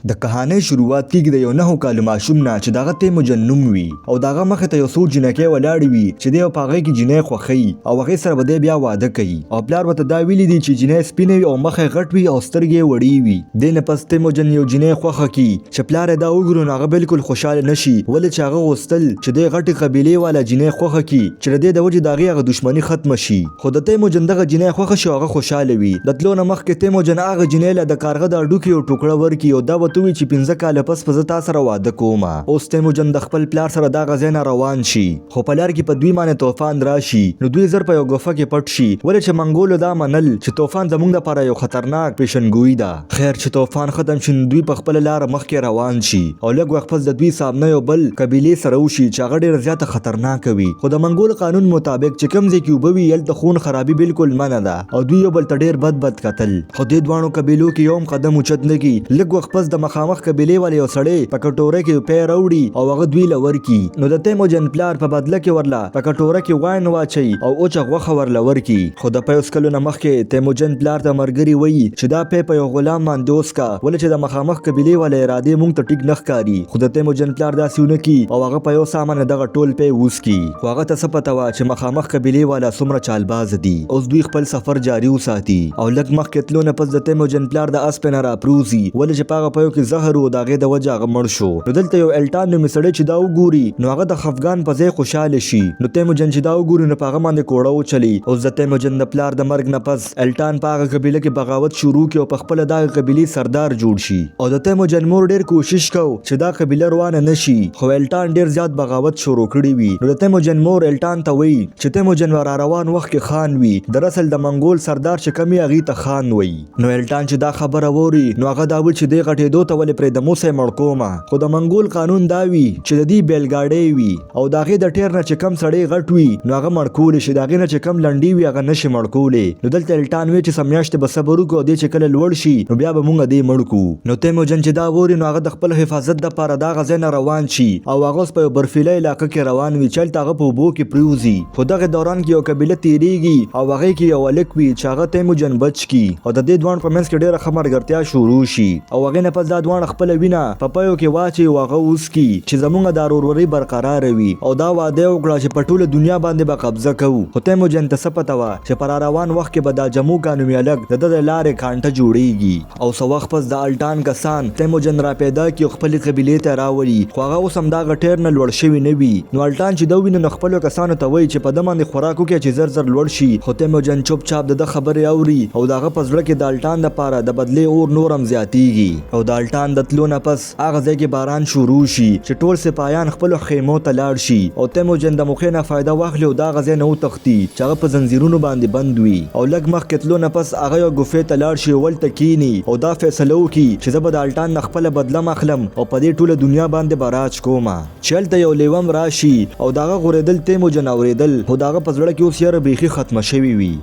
د کهانۍ شروعات کیږي د یو 9 کالو ماشوم نه چې دغه تیموجن نوم وي او دغه مخې ته یو څو جنکۍ ولاړې وي چې دی په هغې کې جنۍ خوښوي او هغې سره به دی بیا واده کوي او پلار ورته دا ویلي دي چې جنۍ سپینه وي او مخ یې غټ وي او سترګې یې وړې وي. دې نه پس تیموجن یو جنۍ خوښه کي چې پلار یې دا وګوري نو هغه بالکل خوشحاله نشي ولې چې هغه غوښتل چې دی غټې قبیلې والا جنۍ خوښه کي چې د دې د وجې د هغې هغه دښمني ختمه شي. خو د تیموجن دغه جنۍ خوښه شي او هغه خوشحاله وي. د تلو نه مخکې تیموجن هغه جنۍ له د کارغه د هډوکي یو ټوکړه ورکي او دا ورته ووایي چې 15 کاله پس زه تا سره واده کوم. اوس تیموجن د خپل پلار سره دغه ځای نه روان شي خو په لار کې په دوی باندې طوفان راشي نو دوی زر په یو ګوفه کې پټ شي ولې چې منګولو دا منل چې طوفان زموږ لپاره یو خطرناک پیشنګویي ده. خیر چې طوفان ختم شي نو دوی په خپله لاره مخکې روان شي او لږ وخت پس د دوی سامنے یو بل قبیلې سره وشي چې هغه ډېره زیاته خطرناکه وي خو د منګول قانون مطابق چې کوم ځای کې اوبه وي هلته خون خرابي بالکل منع ده او دوی یو بل ته ډېر بد کتل. خو دې دواړو قبیلو کې یو هم قدم اوچت نه کړي. لږ وخت پس د مخامخ قبیلې والے یو سړی په کټوره کې پی راوړي او هغه دوی له ورکي نو د تیموجن پلار په بدله کې ورله په کټوره کې واین واچوي او اوچه غوښه ورله ورکي. خو د 5 کلونو مخکې تیموجن پلار ته ملګري وایي چې دا پی په یو غلام باندې وڅښه ولې چې د مخامخ قبیلې والے ارادې موږ ته ټیک نه ښکاري. خو د تیموجن پلار داسې ونه کړي او هغه په یو سامان دغه ټول پی وڅکي. خو هغه ته څه پته وه چې مخامخ قبیلې والا څومره چالباز دي. اوس دوی خپل سفر جاري وساتي او لږ مخکې تلو نه پس د تیموجن پلار د اس پې نه راپروزي ولې چې په هغه پیو کې زهر و د هغې د وجې هغه مړ شو. نو دلته یو الټان نومي سړی چې دا وګوري نو هغه د خفګان په ځای خوشحاله شي. نو تیموجن چې دا وګوري نو په هغه باندې کوړه وچلي. اوس د تیموجن د پلار د مرګ نه پس الټان په هغه قبیله کې بغاوت شروع کړي او په خپله دغه قبیلې سردار جوړ شي او د تیموجن مور ډېر کوشش کو چې دا قبیله روانه نه شي خو الټان ډېر زیات بغاوت شروع کړی وي. نو د تیموجن مور الټان ته وایي چې تیموجن را روان وخت کې خان وي در اصل د منګول سردار چې کم یې هغې ته خان وایي. نو الټان چې دا خبره ووري نو هغه دا وایي چې دې غټېدو ته ولې پرېږده موسی مړ کومه. خو د منګول قانون دا وي چې د دې بیلګاډۍ وي او د هغې د ټیر نه چې کم سړی غټ وي نو هغه مړ کولی شي د هغې نه چې کم لنډې وي هغه نشي مړ کولی. نو دلته الټان وایي چې څه میاشتې به صبر وکړو او دې چې کله لوړ شي نو بیا به موږ دې مړ کړو. نو تیموجن چې دا ووري نو هغه د خپل حفاظت دپاره د هغه ځای نه روان شي او هغه اوس په یو برفیله علاقه کې روان وي چې هلته هغه په اوبو کې پریوځي. خو دغې دوران کې یو قبیله تیریږي او هغې کې یو هلک وي چې هغه تیموجن بچ کي او د دې دواړو په منځ کې ډېره ښه ملګرتیا شروع شي او هغې نه پس دا دواړه خپله وینه په پیو کې واچوي او هغه وڅکي چې زموږ دا ورورۍ برقراره وي او دا واده یې وکړه چې په ټوله دنیا باندې به قبضه کوو. خو تیموجن ته څه پته وه چې په راروان وخت کې به دا جموکا نومي هلک د ده د لارې کانټه جوړیږي او څه وخت پس د الټان کسان تیموجن را پیدا کړي او خپلې قبیلې ته راولي خو هغه اوس هم دغه ټیر نه لوړ شوي نه وي. نو الټان چې ده وویني نو خپلو کسانو ته وایي چې په ده باندې خوراک وکړي چې زر زر لوړ شي. خو تیموجن چوپ چاپ د ده خبرې اوري او د هغه په زړه کې د الټان دپاره د بدلې اور نور هم زیاتیږي. او د الټان د تلو نه پس هغه ځای کې باران شروع شي چې ټول سپاهیان خپلو خیمو ته لاړ شي او تیموجن د موقع نه فایده واخلي او د هغه ځای نه وتښتي چې هغه په زنځیرونو باندې بند وي. او لږ مخکې تلو نه پس هغه یو ګوفې ته لاړ شي او هلته کیني او دا فیصله وکړي چې زه به د الټان نه خپله بدله اخلم او په دې ټوله دنیا باندې به راج کومه. چې هلته یو لیوه هم راشي او د هغه غورېدل تیموجن اورېدل خو د هغه په زړه کې اوس یاره بیخي ختمه شوې وي.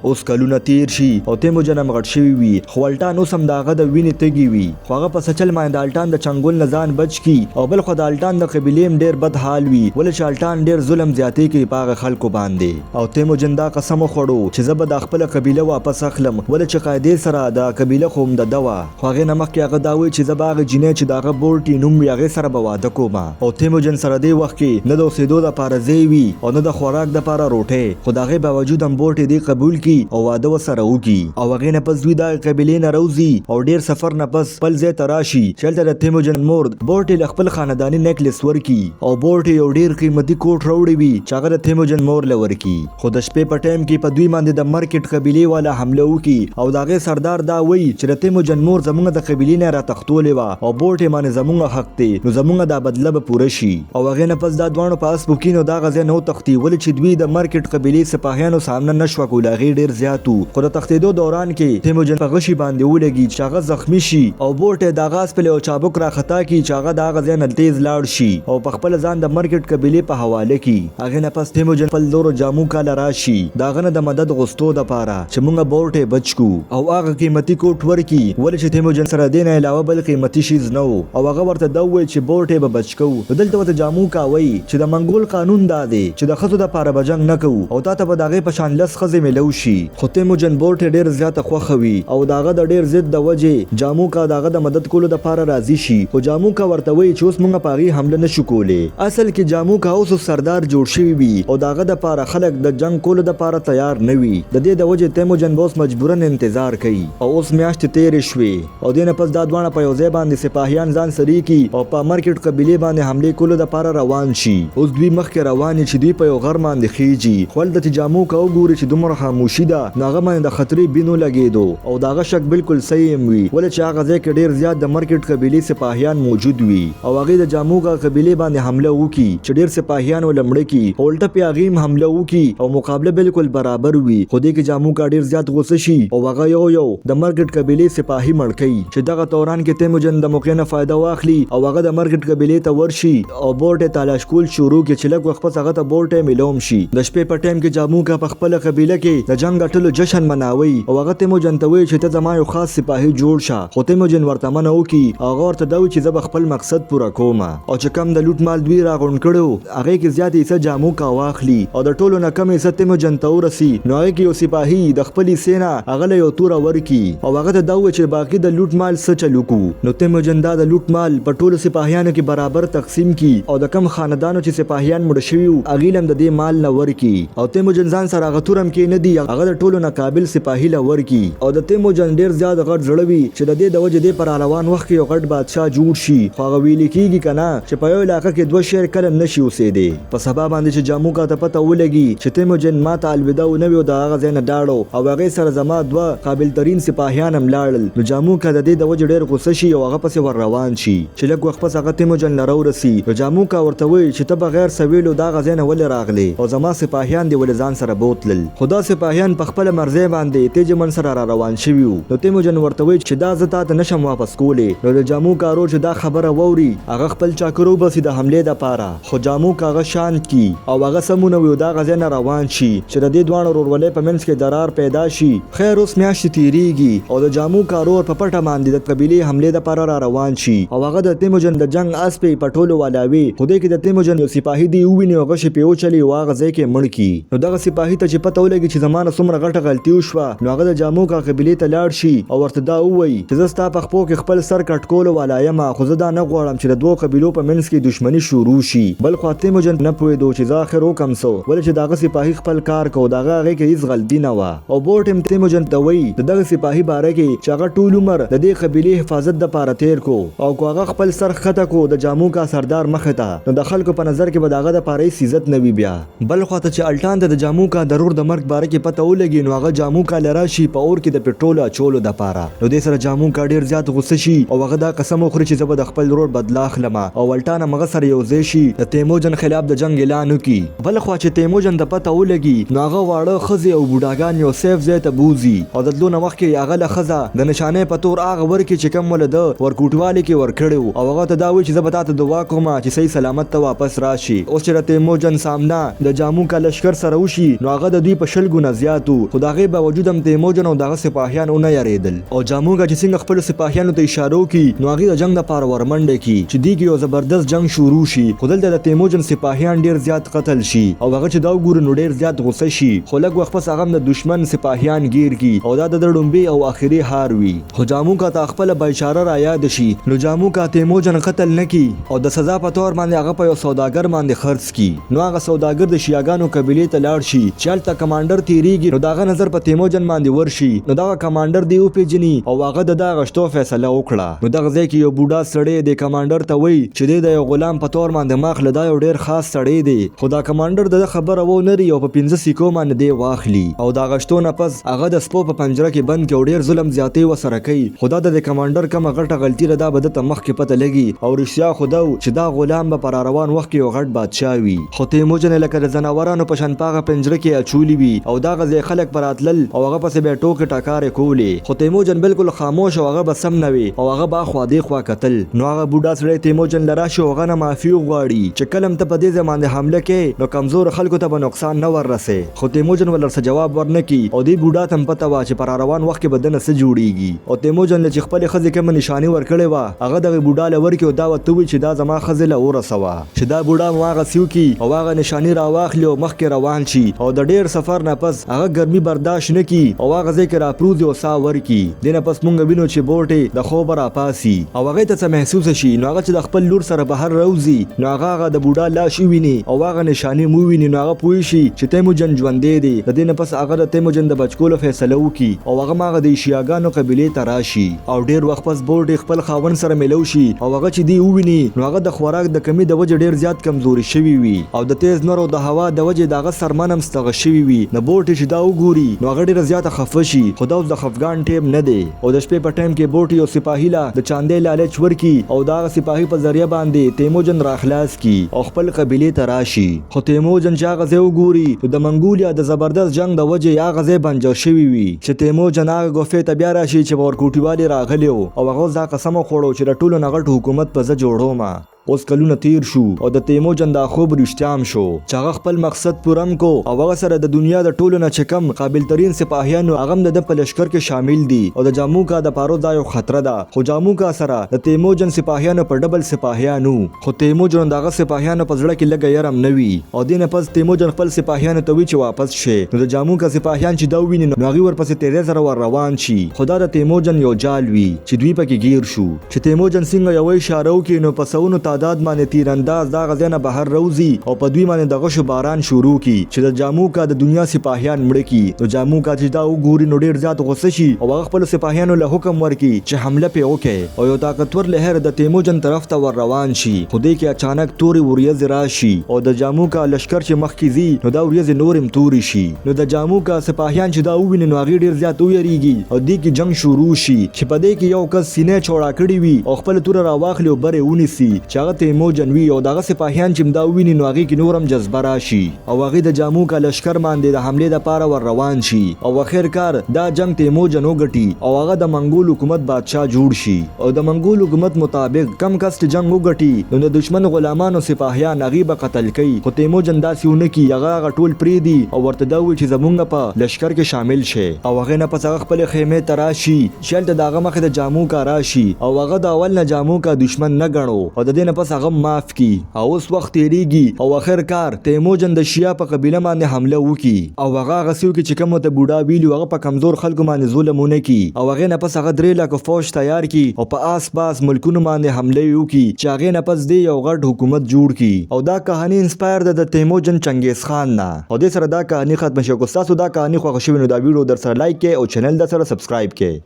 اوس کلونه تیر شي او تیموجن هم غټ شوي وي خو الټان اوس هم د هغه د وینې تږي وي خو هغه په سچل باندې د الټان د چنګول نه ځان بچ کي او بل خو د الټان د قبیلې هم ډېر بد حال وي ولې چې الټان ډېر ظلم زیاتې کوي په هغه خلکو باندې. او تیموجن دا قسم وخوړو چې زه به د خپله قبیله واپس اخلم ولې چې قاعدې سره د قبیله خو هم د ده وه خو هغې نه مخکې هغه دا وایي چې زه به هغه جینۍ چې د هغه بورټي نوم وي هغې سره به واده کوم. او تیموجن سره دې وخت کې نه د اوسېدو دپاره ځای وي او نه د خوراک دپاره روټۍ خو د هغې باوجود هم بورټي دې قبول کړي او واده ورسره وکړي. او هغې نه پس دوی دغه قبیلې نه راوځي او ډېر سفر نه پس خپل ځای ته راشي چې هلته د تیموجن مور بورټي له خپل خانداني نیکلیس ورکړي او بورټي یو ډېر قیمتي کوټ راوړی وي چې هغه د تیموجن مور له ورکړي. خو د شپې په ټایم کې په دوی باندې د مرکټ قبیلې والا حمله وکړي او د هغې سردار دا وایي چې د تیموجن مور زموږ د قبیلې نه راتښتولې وه او بورټي باندې زموږ حق دی نو زموږ دا بدله به پوره شي. او هغې نه پس دا دواړو په اس بوکي نو دغه ځای نه وتښتي ولې چې دوی د مرکټ قبیلې سپاهیانو سامنے نشوه کولی هغې ډېر زیات و. خو د تښتېدو دوران کې تیموجن په غشي باندې ولګي چې هغه زخمی شي او بورټ یې د هغه اس په یو چابک راخطا کړي چې هغه د هغه ځای نه تیز لاړ شي او په خپله ځان د مرکټ قبیلې په حواله کړي. هغې نه پس تیموجن خپل لورو جامو کاله راشي د هغه نه د مدد غوښتو دپاره چې موږ بورټ یې بچ کړو او هغه قیمتي کوټ ورکړي ولې چې تیموجن سره دې نه علاوه بل قیمتي شیز نه و او هغه ورته دا وویل چې بورټ یې به بچ کوو. دلته ورته جاموکا وایي چې د منګول قانون دا دی چې د ښځو دپاره به جنګ نه کوو او تا ته به د هغې په شان 10 ښځې میلو شي خو تیموجن بورټ ډیر زیاته خوښه وي او داغه د ډیر ضد د وجې جاموکا داغه د مدد کولو د پاره راضي شي خو جاموکا ورته وایي چې اوس موږ په هغې حمله نشو کولی. اصل کې جاموکا اوس سردار جوړ شوی وي او داغه د پاره خلک د جنگ کولو د پاره تیار نه وي. د دې د وجې تیموجن اوس مجبورن انتظار کوي او اوس میاشتې تیرې شوې او دې نه پس دا دواړه په یو ځای باندې سپاهیان ځان سري کی او په مارکیټ قبیلې باندې حمله کولو د پاره روان شي. اوس دوی مخکې روان چې دوی په یو غر باندې خېږي خو هلته جاموکا وګوري چې دومره خاموشي ده نو هغه باندې د خطرې بینو لګېدو او داغه شک بالکل صحیح هم وي ولې چې هغه ځای کې ډیر زیات د مارکیټ قبیلې سپاهیان موجود وي او هغې د جاموکا قبیلې باندې حمله وکړي چې ډیر سپاهیان ولمړه کی او الټه پې هغې هم حمله وکړي او مقابله بالکل برابر وي خو دې کې جاموکا ډیر زیات غوسه شي او هغه یو د مارکیټ قبیلې سپاهي مړ کوي چې دغه دوران کې تیموجن د موقع نه فایده واخلي او هغه د مارکیټ قبیلې ته ورشي او بورټ یې تلاش کول شروع کړي چې لږ وخت پس هغه ته بورټ یې میلوم شي. د شپې په ټایم کې جاموکا په خپله قبیله کې د جنګ ګټلو جشن مناوي او هغه تیموجن ته وایي چې ته زما یو خاص سپاهي جوړ شه خو تیموجن ورته منع وکړي هغه ورته دا وایي چې زه به خپل مقصد پوره کوم او چې کم د لوټ مال دوی راغونډ کړو هغې کې زیات حصه جاموکا واخلي او د ټولو نه کم حصه تیموجن ته ورسي نو هغې کې یو سپاهي د خپل حصې نه هغه له یو توره ورکړي او هغه ته دا ووایي چې باقي د لوټ مال څه چل وکړو. نو تیموجن دا د لوټ مال په ټولو سپاهیانو کې برابر تقسیم کړي او د کم خاندانو چې سپاهیان مړه شوي وو هغې له هم د دې مال نه ورکړي او تیموجن ځان سره هغه توره هم کې نه دي هغه د ټولو نه قابل سپاهي له ورکړي او د تیموجن ډیر زیات غټ زړه وي چې د دې د وجې دې پر روان وخت کې یو غټ بادشاه جوړ شي خو هغه ویلې کېږي که نه چې په یو علاقه کې دوه شعر کله نشي اوسېدی. په سبا باندې چې جاموکا ته پته ولګي چې تیموجن ما ته الوداع ونه وي او د هغه ځای نه ډاړو او هغې سره زما دوه قابل ترین سپاهیان هم لاړل نو جاموکا د دې د وجې ډېر غوسه شي او هغه پسې ور روان شي چې لږ وخت پس هغه تیموجن له راورسي نو جاموکا ورته وایي چې ته بغیر سویلو د هغه ځای نه ولې راغلې او زما سپاهیان دې ولې ځان سره بوتلل خو دا سپاهیان په خپله مرضۍ باندې تیجمن سره را روان شوي وو. نو تیموجن ورته وایي چې دا زه تا ته نشم واپس کولی نو د جاموکا ورور چې دا خبره واوري هغه خپل چاکر وباسي د حملې دپاره خو جاموکا هغه شانت کي او هغه سمونه وي او دا هغه ځای نه روان شي چې د دې دواړو ورورولۍ په منځ کې درار پیدا شي. خیر اوس میاشتې تېرېږي او د جاموکا ورور په پټه باندې د قبیلې حملې دپاره را روان شي او هغه د تیموجن د جنګ اس پې په ټولو والاوي خو دې کې د تیموجن یو سپاهي دی وویني او غشې پې وچلي او هغه ځای کې مړ کي نو دغه سپاهي ته چې پته ولګي چې زما نه څومره غټه غلطي وشوه نو هغه د جاموکا قبیلې ته لاړ شي او ورته دا ووایي چې زه ستا په خپو کې خپل سر کټ کولو والا یم خو زه دا نه غواړم چې د دوو قبیلو په منځ کې دښمني شروع شي. بل خوا تیموجن نه پوهېدو چې زه آخر وکم څه ولې چې د هغه سپاهي خپل کار کو د هغه هغې کې هېڅ غلطي نه وه او بورټ هم تیموجن ته وایي د دغه سپاهي باره کې چې هغه ټول عمر د دې قبیلې حفاظت دپاره تیر کو او که هغه خپل سر ښکته کو د جاموکا سردار مخې ته نو د خلکو په نظر کې به د هغه دپاره هېڅ عزت نه وي بیا. بل خوا ته چې الټان ته د جاموکا د رور د مرګ باره کې پته ولګي نو هغه جاموکا له راشي په اور کې د پټرولو اچولو دپاره نو دې سره جاموکا ډېر زیات غوسه شي او هغه دا قسم وخوري چې زه به د خپل رور بدلا اخلم او الټان هم هغه سره یو ځای شي د تیموجن خلاف د جنګ اعلان وکړي. بل خوا چې تیموجن ته پته ولګي نو هغه واړه ښځې او بوډاګان یو سیف ځای ته بوځي او د تلو نه مخکې هغه له ښځه د نشانۍ په تور هغه ورکړي چې کوم ول ده ورکوټوالي کې ورکړی و او هغه ته دا وایي چې زه به تا ته دعا کوم چې صحیح سلامت ته واپس راشي. اوس چې د تیموجن سامنا د جاموکا لشکر سره وشي نو هغه د دوی په 100 ګونه زیات و خو د هغې باوجود هم تیموجن او دغه سپاهیان ونه یارېدل او جاموکا چې څنګه خپلو سپاهیانو ته اشاره وکړي نو هغې د جنګ دپاره ورمنډه کړي چې دې کې یو زبردست جنګ شروع شي خو دلته د تیموجن سپاهیان ډېر زیات قتل شي او هغه چې دا وګوري نو ډېر زیات غوسه شي خو لږ وخت پس هغه هم د دښمن سپاهیان ګیر کړي او دا د ده ډومبې او آخري هار وي خو جاموکا ته خپله بایچاره را یاد شي نو جاموکا تیموجن قتل نه کړي او د سزا په طور باندې هغه په یو سوداګر باندې خرڅ کړي نو هغه سوداګر د شیاګانو قبیلې ته لاړ شي چې هلته کمانډر تېرېږي نو د هغه نظر په تیموجن باندې ورشي نو دغه کمانډر دی وپېژني او هغه د ده غشتو فیصله وکړه نو دغه ځای کې یو بوډا سړی د کمانډر ته وایي چې دی د یو غلام په طور باندې ماخله دا یو ډېر خاص سړی دی خو دا کمانډر د ده خبره ونري او په 15 سیکو باندې دی واخلي او دا غشتو نه پس هغه د سپو په پنجره کې بند کړي او ډېر ظلم زیاتې ورسره کوي خو دا د کمانډر کومه غټه غلطي ده دا به ده ته مخکې پته لګي او رښتیا خو دا چې دا غلام به په روان وخت کې یو غټ بادشاه وي خو تیموجن لکه د ځناورانو په شان په هغه پنجره کې اچولي وي او دا غځې خلک په راتلل او هغه پسې به ټوکې ټکارې کولې خو تیموجن بالکل خاموش او هغه به سم نه وي او هغه به خوا دې خوا کتل نو هغه بوډا سړی تیموجن له راشي او هغه نه معافي وغواړي چې کله هم ته په دې ځای باندې حمله کوې نو کمزور خلکو ته به نقصان نه وررسې خو تیموجن ولر څه جواب ورنه کړي او دې بوډا ته هم پته وه چې په روان وخت کې به ده نه څه جوړېږي او تیموجن له چې خپلې ښځې کومه نشاني ورکړې وه هغه دغې بوډا له ورکړي او دا ورته ووایي چې دا زما ښځې له ورسوه چې دا بوډا هم هغسې وکړي او هغه نشاني راواخلي او مخکې روان شي او د ډېر سفر نه پس هغه ګرمي برداشت نه کی او هغه ځای کې راپروزي او سا ورکی دنه پس مونږ وینو چې بوټي د خوب را پاسي او هغه ته محسوس شي نو هغه چې د خپل لور سره بهر راوځي نو هغه د بوډا لاش ویني او هغه نشانه مو ویني نو هغه پوي شي چې تیموجن ژوندې دی د دنه پس هغه د تیموجن د بچکولو فیصله وکي او هغه ماغه د شیاګانو قبيله ته راشي او ډیر وخت پس بوټي خپل خاون سره ملو شي او هغه چې دی وویني نو هغه د خوراک د کمی د وجه ډیر زیات کمزوري شوی وي او د تیز نور او د هوا د وجه دغه سرمنم ستغه شوی وي نو بوټي چې دا وګوري نو هغه ډیر زیات خفه شي خدا اوس د خفګان ټیم نه دی او د شپې په ټایم کې بوټي او سپاهی لا د چاندې لالچ ورکی او دا سپاهی په ذریعہ باندې تیموجن راخلاص کی او خپل قبيله ته راشي خو تیموجن چې هغه ځای وګوري د منګولیا د زبردست جنگ د وجه هغه ځای بنجر شوی وي چې تیموجن هغه غوفه ته بیا راشي چې ورکوټیوالي راغلی او هغه ځا قسم خوړو چې د ټولو نغټ حکومت په ځ جوړوم اوس کلونه تیر شو او د تیموجن دا خوب رښتیام شو چې هغه خپل مقصد پورم کو او هغه سره د دنیا د ټولو نه چکم قابل ترین سپاهیانو هغه د په لشکر کې شامل دي او د جاموکا د پارو دا یو خطر ده خو جاموکا سره د تیموجن سپاهیانو په ډبل سپاهیانو خو تیموجن دغه سپاهیانو په ځړه کې لګ يرم نوي او دینه پس تیموجن خپل سپاهیانو ته وی چې واپس شي نو د جاموکا سپاهیان چې دا ویني نو هغه ورپسې تیرې سره ور روان شي خدا د تیموجن یو جال وی چې دوی پکې گیر شو چې تیموجن څنګه یو اشاره وکړي نو په سونو تعداد باندې تیر انداز دا غزنه بهر روزي او په دوی باندې دغه شو باران شروع کی چې د جاموکا د دنیا سپاهیان مړ کی نو جاموکا چې دا وګوري نو ډیر زیات غوسه شي او هغه خپل سپاهیانو له حکم ورکي چې حمله په وکړي او یو طاقتور لهر د تیموجن طرف ته ور روان شي خو دې کې اچانک توري وریځ راشي او د جاموکا لشکر چې مخ کې زی نو دا وریځ نورم توري شي نو د جاموکا سپاهیان چې دا وویني نو هغه ډیر زیات ویریږي او دې کې جنگ شروع شي چې په دې کې یو کس سینې چوڑا کړی وي او خپل تور راواخلي او بره ونیسي چې هغه تیموجن وی او دغه سپاهیان چې دا ویني نو هغه کې نورم جذبه راشي او هغه د جاموکا لشکر باندې د حمله لپاره ور روان شي او اخر کار دا جنگ تیموجن وګټي او هغه د منګول حکومت بادشاه جوړ شي او د منګول حکومت مطابق کم کس چې جنگ وګټي نو د دشمن غلامانو سپاهیان هغه به قتل کوي خو تیموجن داسونه کی هغه ټول پری دي او ورته دا وی چې زمونږ په لشکر کې شامل شي او هغه نه پس هغه خپل خیمه تراشي شلته دغه مخه د جاموکا راشي او هغه د اول نه جاموکا دشمن نه غنو او د دې نه پس هغه معاف کی او اوس وخت تیریږي او اخر کار تیموجن د شیا په قبيله باندې حمله وکي او هغه غسیو کې چې کوم ته بوډا ویلو هغه په کمزور خلکو باندې ظلمونه کی او هغه نه پس هغه درې لکه فوج تیار کی او په آس پاس ملکونو باندې حمله وکي چې هغه نه پس دی یو غټ حکومت جوړ کی او دا کہانی انسپایر ده د تیموجن چنگیز خان نه او د سره دا کہانی ختم شو کو تاسو دا کہانی خو غشوینو دا ویډیو در سره لایک کې او چینل در سره سبسکرایب کې